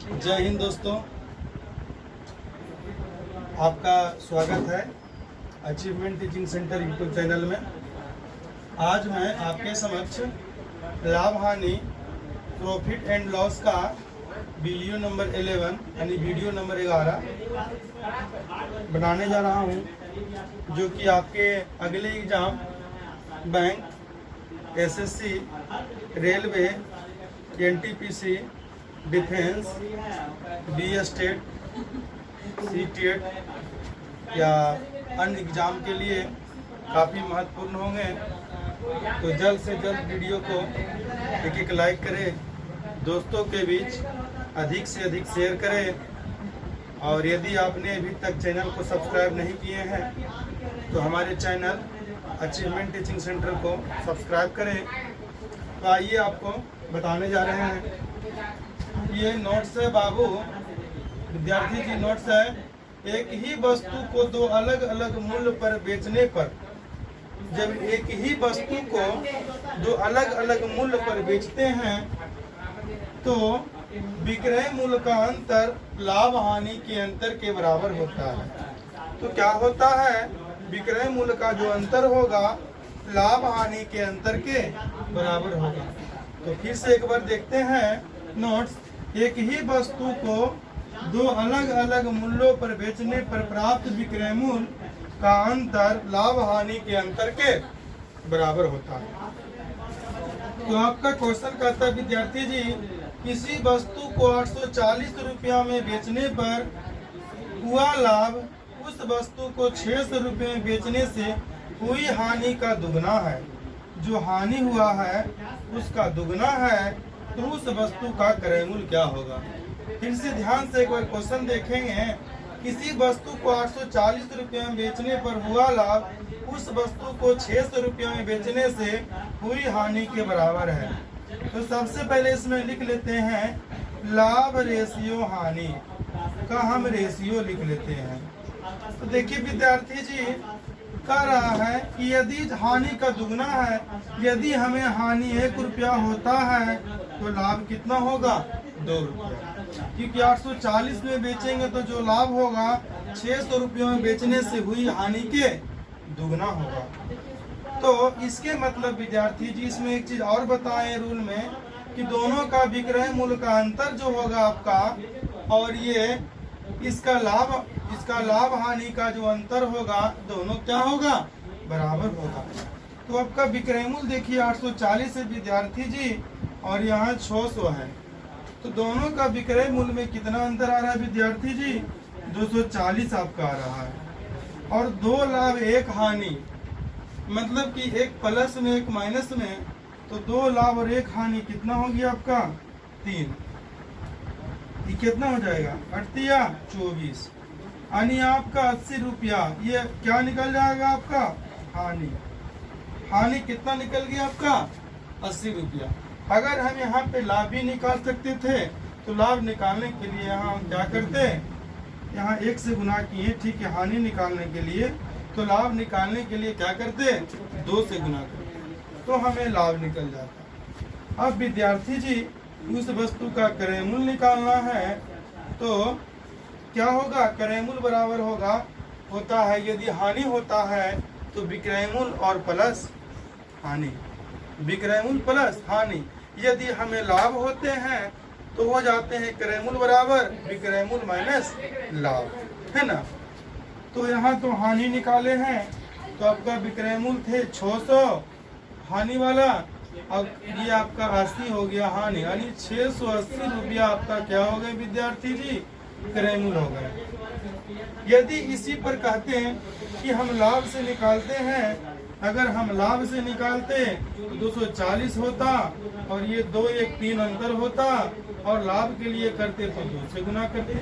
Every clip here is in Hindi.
जय हिंद दोस्तों, आपका स्वागत है achievement teaching centre YouTube channel में। आज मैं आपके समक्ष लाभ हानि प्रॉफिट एंड लॉस का वीडियो नंबर 11 यानी वीडियो नंबर 11 बनाने जा रहा हूं, जो कि आपके अगले exam bank, SSC, railway, NTPC, defence, बी स्टेट, सीटेट या अन्य एग्ज़ाम के लिए काफ़ी महत्वपूर्ण होंगे। तो जल्द से जल्द वीडियो को एक लाइक करें, दोस्तों के बीच अधिक से अधिक शेयर करें, और यदि आपने अभी तक चैनल को सब्सक्राइब नहीं किए हैं तो हमारे चैनल अचीवमेंट टीचिंग सेंटर को सब्सक्राइब करें। तो आइए आपको बताने जा रहे हैं। ये नोट्स है बाबू, विद्यार्थी जी, नोट्स है। एक ही वस्तु को दो अलग अलग मूल्य पर बेचने पर, जब एक ही वस्तु को दो अलग अलग मूल्य पर बेचते हैं तो विक्रय मूल्य का अंतर लाभ हानि के अंतर के बराबर होता है। तो क्या होता है, विक्रय मूल्य का जो अंतर होगा लाभ हानि के अंतर के बराबर होगा। तो फिर से एक बार देखते हैं नोट्स। एक ही वस्तु को दो अलग अलग मूल्यों पर बेचने पर प्राप्त विक्रय मूल्य का अंतर लाभ हानि के अंतर के बराबर होता है। तो आपका क्वेश्चन कहता है, विद्यार्थी जी, किसी वस्तु को 840 रुपया में बेचने पर हुआ लाभ उस वस्तु को 600 रुपये में बेचने से हुई हानि का दुगना है। जो हानि हुआ है उसका दुगना है, तो उस वस्तु का क्रय मूल्य क्या होगा। फिर से ध्यान से एक बार क्वेश्चन देखेंगे। किसी वस्तु को 840 रुपये में बेचने पर हुआ लाभ उस वस्तु को 600 रुपये में बेचने से हुई हानि के बराबर है। तो सबसे पहले इसमें लिख लेते हैं लाभ रेशियो हानि का हम रेशियो लिख लेते हैं। तो देखिए विद्यार्थी जी, कह रहा है कि यदि हानि का दुगना है, यदि हमें हानि 1 रुपया होता है तो लाभ कितना होगा, 2 रुपया। क्योंकि 840 में बेचेंगे तो जो लाभ होगा 600 रुपये में बेचने से हुई हानि के दुगना होगा। तो इसके मतलब विद्यार्थी जी, इसमें एक चीज और बताएं रूल में कि दोनों का विक्रय मूल्य का अंतर जो होगा आपका, और ये इसका लाभ हानि का जो अंतर होगा, दोनों क्या होगा, बराबर होगा। तो आपका विक्रय मूल्य देखिए 840 है विद्यार्थी जी, और यहाँ 600 है। तो दोनों का विक्रय मूल्य में कितना अंतर आ रहा है विद्यार्थी जी, 240 आपका आ रहा है। और 2 लाभ 1 हानि, मतलब कि एक प्लस में एक माइनस में, तो 2 लाभ और 1 हानि कितना हो गया आपका, 3। ये कितना हो जाएगा, 8 24, यानी आपका 80 रुपया। ये क्या निकल जाएगा आपका, हानि कितना निकल गया आपका, 80 रुपया। अगर हम यहाँ पे लाभ भी निकाल सकते थे तो लाभ निकालने के लिए यहाँ हम क्या करते, यहाँ 1 से गुना किए, ठीक है। हानि निकालने के लिए, तो लाभ निकालने के लिए क्या करते, 2 से गुना करते, तो हमें लाभ निकल जाता। अब विद्यार्थी जी, उस वस्तु का क्रय मूल्य निकालना है, तो क्या होगा, क्रय मूल्य बराबर होता है, यदि हानि होता है तो विक्रय मूल्य और प्लस हानि, विक्रय मूल्य प्लस हानि। यदि हमें लाभ होते हैं तो हो जाते हैं क्रय मूल्य बराबर विक्रय मूल्य माइनस लाभ, है ना। तो यहाँ तो हानि निकाले हैं, तो आपका विक्रय मूल्य थे 600 हानि वाला, अब ये आपका 80 हो गया हानि, यानी 680 रुपया आपका क्या हो गया विद्यार्थी जी, क्रय मूल्य हो गया। यदि इसी पर कहते हैं कि हम लाभ से निकालते हैं, अगर हम लाभ से निकालते तो 240 होता, और ये 2 1 3 अंतर होता, और लाभ के लिए करते तो 2 से गुना करते,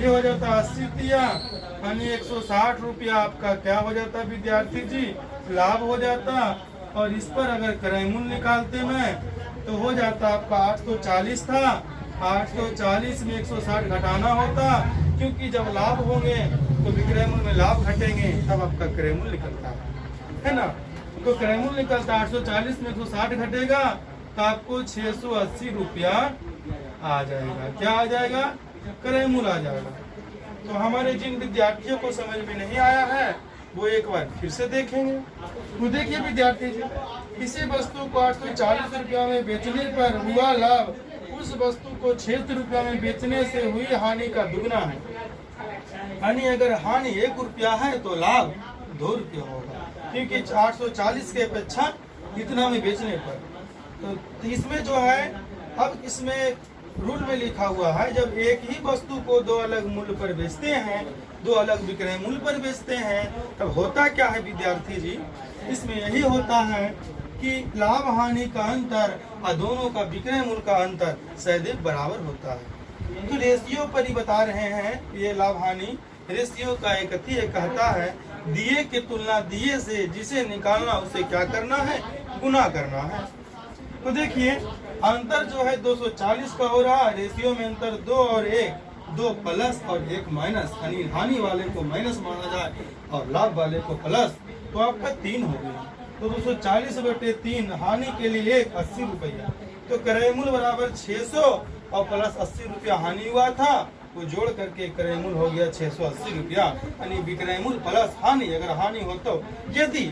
ये हो जाता 80 यानी 160 रुपया आपका क्या हो जाता विद्यार्थी जी, लाभ हो जाता। और इस पर अगर क्रय मूल्य निकालते मैं तो हो जाता आपका 840 था, 840 में 160 घटाना होता, क्योंकि जब लाभ होंगे तो विक्रय मूल्य में लाभ घटेंगे, तब आपका क्रय मूल्य निकलता है ना। तो क्रय मूल्य निकलता 840 में 160 घटेगा, तो आपको 680 रुपया आ जाएगा। क्या आ जाएगा? क्रय मूल्य आ जाएगा। तो हमारे जिन विद्यार्थियों को समझ में नहीं आया है वो एक बार फिर से देखेंगे। तो देखिए विद्यार्थी जी, किसी वस्तु को 840 रुपया में बेचने पर हुआ लाभ उस वस्तु को 600 रुपया में बेचने से हुई हानि का दुगना है। यानी अगर हानि 1 रुपया है तो लाभ 2 रुपया होगा, क्योंकि 840 के अपेक्षा इतना में बेचने पर। तो इसमें जो है, अब इसमें रूल में लिखा हुआ है, जब एक ही वस्तु को दो अलग मूल्य पर बेचते हैं, दो अलग विक्रय मूल्य पर बेचते हैं, तब होता क्या है विद्यार्थी जी, इसमें यही होता है कि लाभ हानि का अंतर और दोनों का विक्रय मूल्य का अंतर सदैव बराबर होता है। तो रेशियो पर ही बता रहे हैं, ये लाभ हानि रेशियो का एक कथ्य कहता है, दिए की तुलना दिए से जिसे निकालना उसे क्या करना है? गुना करना है। तो देखिए अंतर जो है 240 का हो रहा है, रेशियो में अंतर 2 और 1, 2 प्लस और 1 माइनस, यानी हानि वाले को माइनस माना जाए और लाभ वाले को प्लस, तो आपका 3 हो गया। तो 240/3 हानि के लिए 80 रुपया, तो क्रय मूल्य बराबर 600 और प्लस 80 रुपया हानि हुआ था, वो जोड़ करके क्रय मूल्य हो गया 680 रुपया, यानी विक्रय मूल्य प्लस हानि। अगर हानि हो तो यदि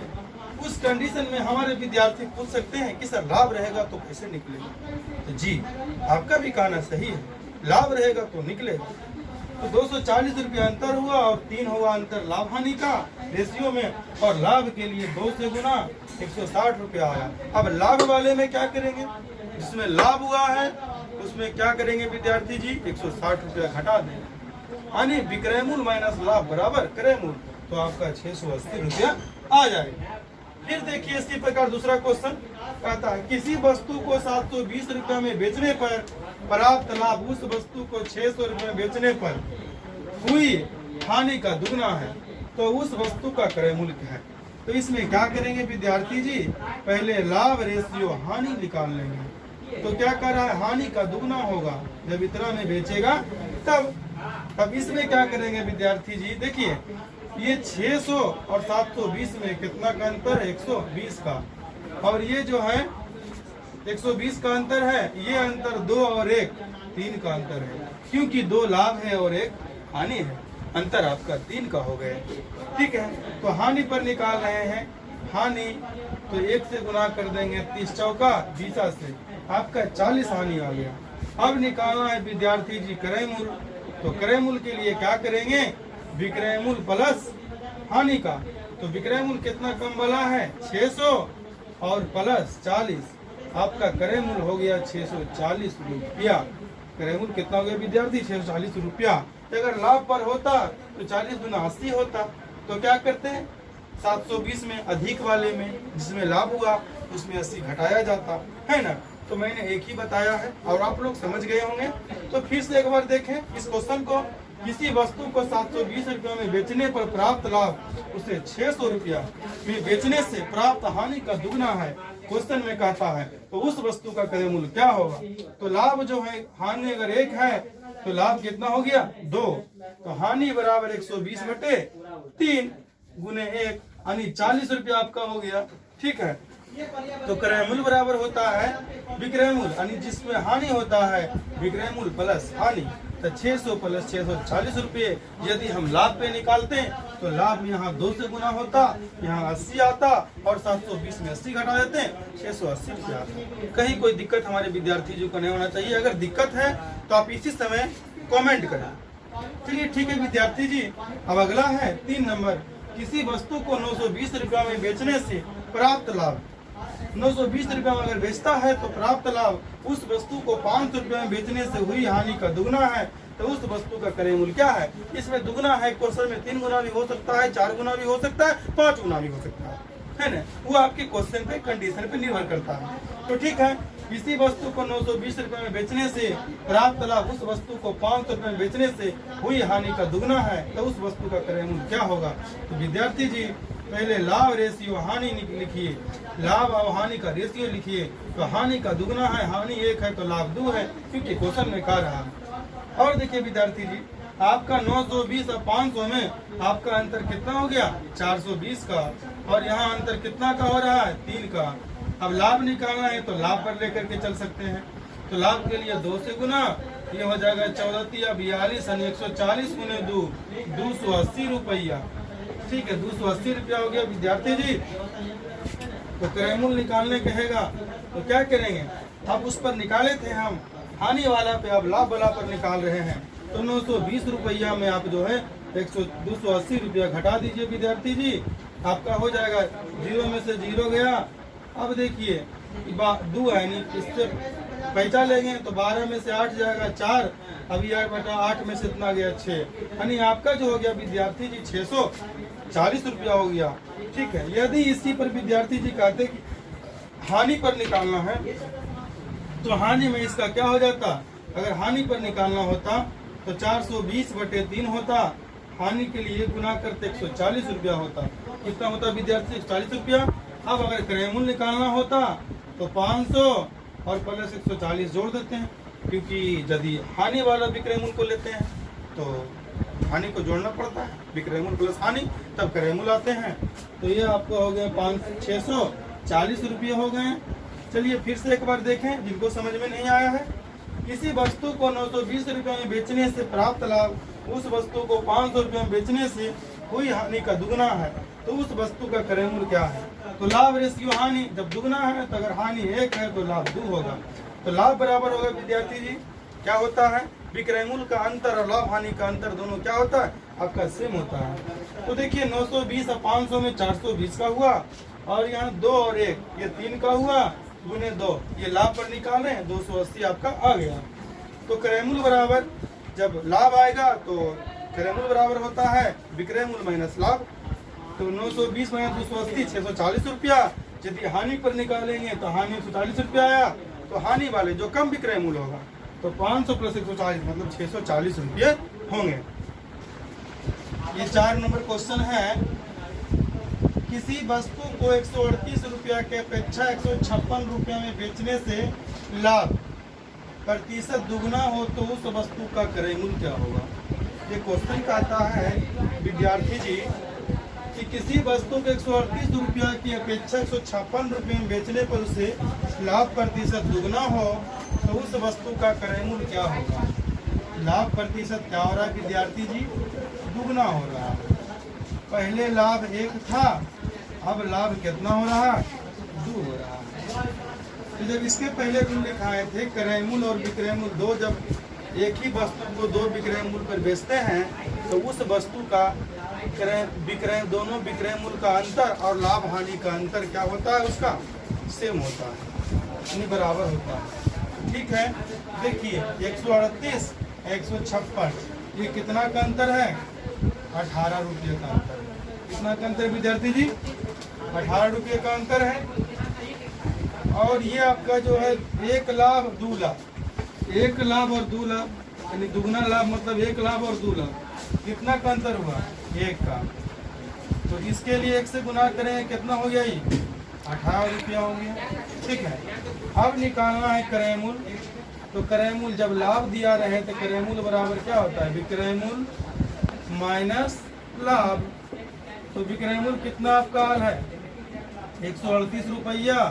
उस कंडीशन में हमारे विद्यार्थी पूछ सकते हैं कि सर लाभ रहेगा तो कैसे निकलेगा? तो जी आपका भी कहना सही है, लाभ रहेगा तो निकलेगा। तो 240 रुपया अंतर हुआ और 3 हुआ अंतर लाभ हानि का रेशियो में, और लाभ के लिए 2 से गुना 160 रुपया आया। अब लाभ वाले में क्या करेंगे? जिसमें लाभ हुआ है उसमें क्या करेंगे विद्यार्थी जी? 160 रुपया घटा देंगे, यानी विक्रय मूल्य माइनस लाभ बराबर क्रय मूल्य, तो आपका 680 रुपया आ जाएगा। फिर देखिए इसी प्रकार दूसरा क्वेश्चन कहता है, किसी वस्तु को 720 रुपया में बेचने पर प्राप्त लाभ उस वस्तु को 600 रुपये में बेचने पर हुई हानि का दुगना है, तो उस वस्तु का क्रय मूल्य क्या है? तो इसमें क्या करेंगे विद्यार्थी जी? पहले लाभ रेशियो हानि निकाल लेंगे। तो क्या कर रहा है? हानि का दुगना होगा, जब इतना में बेचेगा तब इसमें क्या करेंगे विद्यार्थी जी? देखिए ये 600 और 720 में कितना का अंतर है? 120 का, और ये जो है 120 का अंतर है, ये अंतर 2 और 1 3 का अंतर है, क्योंकि 2 लाभ है और 1 हानि है, अंतर आपका 3 का हो गया। ठीक है, तो हानि पर निकाल रहे हैं, हानि तो 1 से गुना कर देंगे, 30 चौका 20 से आपका 40 हानि आ गया। अब निकालना है विद्यार्थी जी क्रय मूल्य, तो क्रय मूल्य के लिए क्या करेंगे? विक्रय मूल्य प्लस हानि का, तो विक्रय मूल्य कितना कम वाला है? 600 और प्लस 40, आपका क्रय मूल्य हो गया 640 रुपया। क्रय मूल्य कितना हो गया विद्यार्थी? 640 रुपया। अगर लाभ पर होता तो 40 गुना 80 होता, तो क्या करते हैं? 720 में अधिक वाले में जिसमें लाभ हुआ उसमें 80 घटाया जाता है ना। तो मैंने एक ही बताया है और आप लोग समझ गए होंगे। तो फिर से एक बार देखें इस क्वेश्चन को, किसी वस्तु को 720 रुपया में बेचने पर प्राप्त लाभ उसे 600 रुपया में बेचने से प्राप्त हानि का दुगना है, क्वेश्चन में कहता है, तो उस वस्तु का क्रय मूल्य क्या होगा? तो लाभ जो है, हानि अगर 1 है तो लाभ कितना हो गया? 2, तो हानि बराबर 120/3 गुने 1, यानी 40 रुपया आपका हो गया। ठीक है, तो क्रय मूल्य बराबर होता है विक्रय मूल्य, यानी जिसमें हानि होता है विक्रय मूल्य प्लस हानि, तो 600 प्लस 640 रुपये। यदि हम लाभ पे निकालते हैं तो लाभ यहाँ 2 से गुना होता, यहाँ 80 आता, और 720 में 80 घटा देते हैं, 680 रुपया आता। कहीं कोई दिक्कत हमारे विद्यार्थी जी को नहीं होना चाहिए। अगर दिक्कत है तो आप इसी समय कमेंट करें। चलिए ठीक है विद्यार्थी जी, अब अगला है 3 नंबर, किसी वस्तु को 920 रुपया में बेचने से प्राप्त लाभ। 920 रुपया में अगर बेचता है तो प्राप्त लाभ उस वस्तु को 500 रुपया में बेचने से हुई हानि का दुगना है, तो उस वस्तु का क्रय मूल्य क्या है? इसमें दुगना है, क्वेश्चन में 3 गुना भी हो सकता है, 4 गुना भी हो सकता है, 5 गुना भी हो सकता है ना। वो आपके क्वेश्चन पे, कंडीशन पे निर्भर करता है। तो ठीक है, किसी वस्तु को 920 रुपये में बेचने से प्राप्त लाभ उस वस्तु को 500 रुपये में बेचने से हुई हानि का दुगना है, तो उस वस्तु का क्रय मूल्य क्या होगा? तो विद्यार्थी जी पहले लाभ रेशियो हानि लिखिए, लाभ और हानि का रेशियो लिखिए। तो हानि का दुगना है, हानि 1 है तो लाभ 2 है, क्योंकि क्वेश्चन में कह रहा है। और देखिए विद्यार्थी जी, आपका 920 और 500 में आपका अंतर कितना हो गया? 420 का, और यहाँ अंतर कितना का हो रहा है? 3 का। अब लाभ निकालना है तो लाभ पर लेकर के चल सकते हैं। तो लाभ के लिए 2 से गुना, ये हो जाएगा 14 42 यानी 140 गुने 2 280 रुपया। ठीक है, 280 रुपया हो गया विद्यार्थी जी। तो क्रयमूल्य निकालने कहेगा तो क्या करेंगे, अब उस पर निकाले थे हम हानि वाला पे, अब लाभ वाला पर निकाल रहे हैं। तो 920 रुपया में आप जो है 280 रुपया घटा दीजिए विद्यार्थी जी, आपका हो जाएगा 0 में से 0 गया। अब देखिए 2 है नहीं, इससे पैसा लेंगे तो 12 में से 8 जाएगा 4, अभी 8 में से इतना गया 6, यानी आपका जो हो गया विद्यार्थी जी 640 रुपया हो गया। ठीक है, यदि इसी पर विद्यार्थी जी कहते कि हानि पर निकालना है तो हानि में इसका क्या हो जाता, अगर हानि पर निकालना होता तो 420/3 होता, हानि के लिए गुना करते 140 रुपया होता। कितना होता विद्यार्थी 140 रुपया। अब अगर क्रयमूल्य निकालना होता तो 500 और प्लस 140 जोड़ देते हैं, क्योंकि यदि हानि वाला विक्रय मूल्य को लेते हैं तो हानि को जोड़ना पड़ता है, विक्रय मूल्य प्लस हानि तब क्रय मूल्य आते हैं। तो ये आपको हो गया 640 रुपये हो गए। चलिए फिर से एक बार देखें जिनको समझ में नहीं आया है। किसी वस्तु को 920 रुपये में बेचने से प्राप्त लाभ उस वस्तु को 500 रुपये में बेचने से हुई हानि का दुगना है, तो उस वस्तु का क्रय मूल्य क्या है। तो लाभ रेशियो हानि जब दुगना है, तो अगर हानि 1 है तो लाभ 2 होगा। तो लाभ बराबर होगा विद्यार्थी जी, क्या होता है, विक्रय मूल्य का अंतर और लाभ हानि का अंतर दोनों क्या होता है, आपका सेम होता है। तो देखिए 920 और 500 में 420 का हुआ, और यहाँ 2 और 1 ये 3 का हुआ, गुने 2 ये लाभ पर निकाल रहे हैं, 280 आपका आ गया। तो क्रय मूल्य बराबर, जब लाभ आएगा तो क्रय मूल्य बराबर होता है विक्रय मूल्य माइनस लाभ। तो 920 माइनस 280 640 रुपया। यदि हानि पर निकालेंगे तो हानि 140 रुपया आया, तो हानि वाले जो कम विक्रय मूल्य होगा तो 500 प्लस 140 मतलब 640 रुपये होंगे। ये 4 नंबर क्वेश्चन है। किसी वस्तु को 138 रुपया के अपेक्षा 156 रुपया में बेचने से लाभ प्रतिशत दुगना हो तो उस वस्तु का क्रय मूल्य क्या होगा। ये क्वेश्चन कहता है विद्यार्थी जी कि किसी वस्तु के 138 रुपया की अपेक्षा 156 रुपये में बेचने पर उसे लाभ प्रतिशत दुगना हो तो उस वस्तु का क्रय मूल्य क्या होगा। लाभ प्रतिशत क्या हो रहा है विद्यार्थी जी, दुगना हो रहा है। पहले लाभ 1 था, अब लाभ कितना हो रहा है, 2 हो रहा है। तो जब इसके पहले गुण लिखाए थे क्रय मूल्य और विक्रय मूल्य, 2 जब एक ही वस्तु को 2 विक्रय मूल्य पर बेचते हैं तो उस वस्तु का विक्रय दोनों विक्रय मूल्य का अंतर और लाभ हानि का अंतर क्या होता है, उसका सेम होता है, यानी बराबर होता है। ठीक है, देखिए 138 156 ये कितना का अंतर है, 18 रुपये का अंतर। कितना का अंतर विद्यार्थी जी, 18 रुपये का अंतर है। और ये आपका जो है 1 लाभ 2 लाभ, 1 लाभ और 2 लाभ यानी दुगना लाभ मतलब 1 लाभ और 2 लाभ, कितना का अंतर हुआ, 1 का। तो इसके लिए 1 से गुना करें कितना हो गया, ये 18 रुपया हो गया। ठीक है, अब निकालना है क्रय मूल्य। तो क्रय मूल्य जब लाभ दिया रहे तो क्रय मूल्य बराबर क्या होता है, विक्रय मूल्य माइनस लाभ। तो विक्रय मूल्य कितना आपका हाल है 138 रुपया,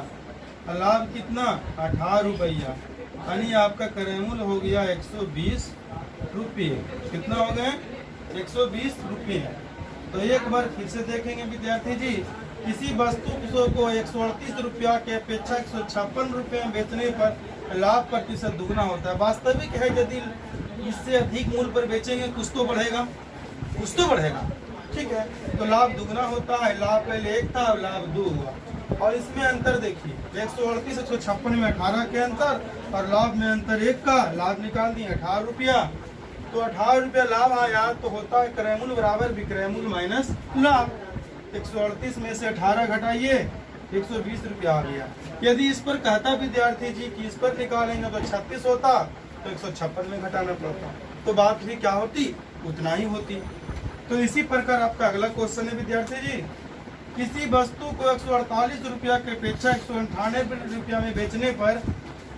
लाभ कितना 18 रुपया, यानी आपका क्रय मूल्य हो गया 120 रुपये। कितना हो गए 120 रुपये। तो एक बार फिर से देखेंगे विद्यार्थी जी, किसी वस्तु को 138 रुपया के अपेक्षा 156 रुपये में बेचने पर लाभ प्रतिशत दुगना होता है। वास्तविक है यदि इससे अधिक मूल्य पर बेचेंगे कुछ तो बढ़ेगा, कुछ तो बढ़ेगा। ठीक है, तो लाभ दुगना होता है, लाभ पहले 1 था, लाभ 2 हुआ। और इसमें अंतर देखिए 138 156 में 18 के अंतर और लाभ में अंतर 1 का, लाभ निकाल दिए 18 रुपया। तो 18 रुपया लाभ आया तो होता है क्रय मूल्य बराबर विक्रय मूल्य माइनस लाभ। 138 में से 18 घटाइए 120 रुपया आ गया। यदि इस पर कहता विद्यार्थी जी कि इस पर निकालेंगे तो 36 होता, तो 156 में घटाना पड़ता, तो बात भी क्या होती, उतना ही होती। तो इसी प्रकार आपका अगला क्वेश्चन है विद्यार्थी जी, किसी वस्तु को 148 रुपया के अपेक्षा 198 रुपया में बेचने पर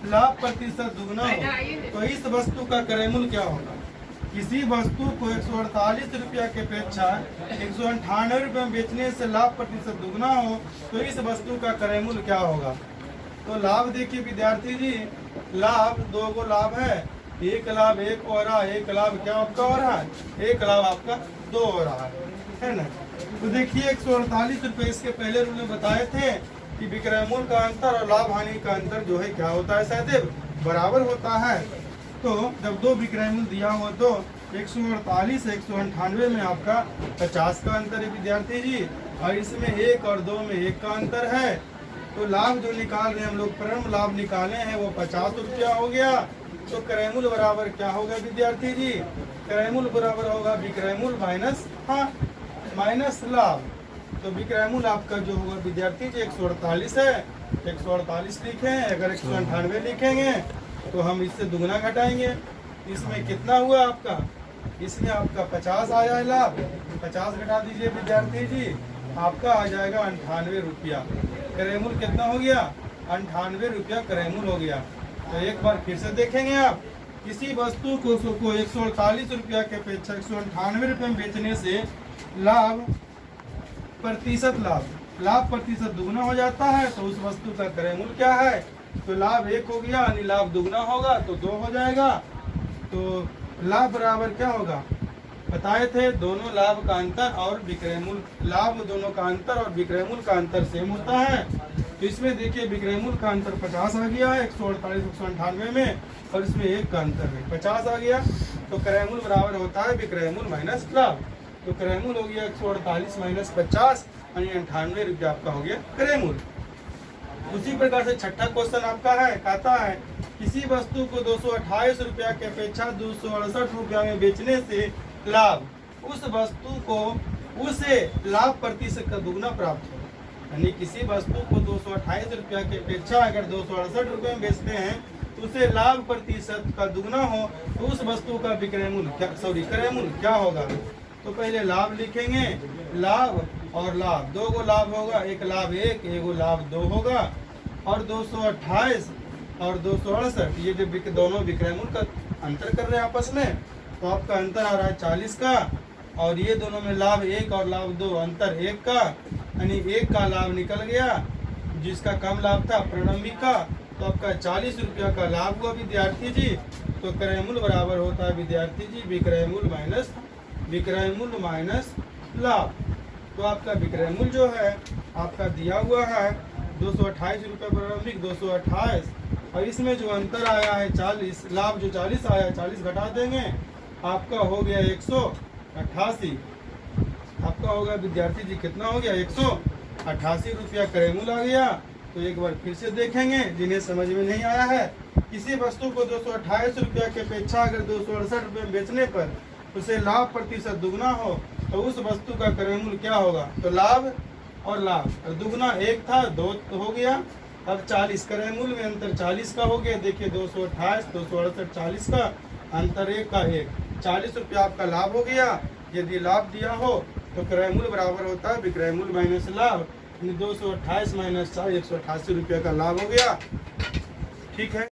लाभ प्रतिशत दुगना हो तो इस वस्तु का क्रय मूल्य क्या होगा। किसी वस्तु को 148 रुपया के अपेक्षा 198 रुपये में बेचने से लाभ प्रतिशत दुगना हो तो इस वस्तु का क्रय मूल्य क्या होगा। तो लाभ देखिए विद्यार्थी जी लाभ, दो गो लाभ है, एक लाभ एक हो रहा है, एक लाभ क्या आपका हो रहा है, एक लाभ आपका दो हो रहा है ना। तो देखिए 148 रुपये इसके पहले रूल में बताए थे कि विक्रय मूल्य का अंतर और लाभ हानि का अंतर जो है क्या होता है सहदेव, बराबर होता है। तो जब दो विक्रय मूल्य दिया हो तो 148 198 में आपका 50 का अंतर है विद्यार्थी जी, और इसमें एक और दो में एक का अंतर है। तो लाभ जो निकाल रहे हैं हम लोग, परम लाभ निकाले हैं वो 50 रुपया हो गया। तो क्रय मूल्य बराबर क्या होगा विद्यार्थी जी, क्रय मूल्य बराबर होगा विक्रय मूल्य माइनस लाभ। तो विक्रय मूल्य आपका जो होगा विद्यार्थी जी 148 है, 148 लिखे हैं, अगर 198 लिखेंगे तो हम इससे दुगना घटाएंगे, इसमें कितना हुआ आपका, इसमें आपका 50 आया है लाभ, 50 घटा दीजिए विद्यार्थी जी, आपका आ जाएगा 98 रुपया। क्रय मूल्य कितना हो गया, 98 रुपया क्रय मूल्य हो गया। तो एक बार फिर से देखेंगे आप, किसी वस्तु को 148 रुपया के अपेक्षा 198 रुपये में बेचने से लाभ प्रतिशत दुगना हो जाता है। तो उस वस्तु का क्रय मूल्य क्या है, तो लाभ 1 हो गया, यानी लाभ दुगना होगा तो 2 हो जाएगा। तो लाभ बराबर क्या होगा, बताए थे दोनों लाभ का अंतर और विक्रय मूल्य, लाभ दोनों का अंतर और विक्रय मूल्य का अंतर सेम होता है। तो इसमें देखिए विक्रय मूल्य का अंतर 50 आ गया है 148 198 में, और इसमें एक का अंतर है 50 आ गया। तो क्रय मूल्य बराबर होता है विक्रय मूल्य माइनस लाभ। तो क्रय मूल्य हो गया 148 माइनस 50, यानी 98 रुपया आपका हो गया क्रय मूल्य। उसी प्रकार से छठा क्वेश्चन आपका है, कहता है किसी वस्तु को 228 रुपया के अपेक्षा 268 रुपया में बेचने से लाभ, उस वस्तु को उसे लाभ प्रतिशत का दुगना प्राप्त हो। यानी किसी वस्तु को 228 रुपया की अपेक्षा अगर 268 रुपये में बेचते हैं तो उसे लाभ प्रतिशत का दुगना हो, तो उस वस्तु का विक्रय मूल्य क्रय मूल्य क्या होगा। तो पहले लाभ लिखेंगे, लाभ और लाभ, दो गो लाभ होगा, एक लाभ एक गो लाभ दो होगा, और 228 और 268 ये जो दोनों विक्रय मूल्य का अंतर कर रहे हैं आपस में, तो आपका अंतर आ रहा है 40 का, और ये दोनों में लाभ 1 और लाभ 2 अंतर 1 का, यानी 1 का लाभ निकल गया जिसका कम लाभ था प्रारंभिक का। तो आपका 40 रुपया का लाभ हुआ विद्यार्थी जी। तो क्रय मूल्य बराबर होता है विद्यार्थी जी विक्रय मूल्य माइनस लाभ। तो आपका विक्रय मूल्य जो है आपका दिया हुआ है 228 रुपये प्रारंभिक 228, और इसमें जो अंतर आया है 40, लाभ जो 40 आया 40 घटा देंगे, आपका हो गया 188। आपका होगा विद्यार्थी जी कितना हो गया 188 रुपया क्रय मूल्य आ गया। तो एक बार फिर से देखेंगे जिन्हें समझ में नहीं आया है, किसी वस्तु को 228 रुपया की अपेक्षा अगर 268 रुपये में बेचने पर उसे लाभ प्रतिशत दुगना हो, तो उस वस्तु का क्रय मूल्य क्या होगा, तो लाभ और लाभ दुगना 1 था 2 हो गया, अब 40 क्रय मूल्य में अंतर 40 का हो गया। देखिए 228 268 40 का अंतर 1 का 1, 40 रुपया आपका लाभ हो गया। यदि लाभ दिया हो तो क्रय मूल्य बराबर होता है विक्रय मूल्य माइनस लाभ, 228 माइनस 188 रुपया का लाभ हो गया। ठीक है।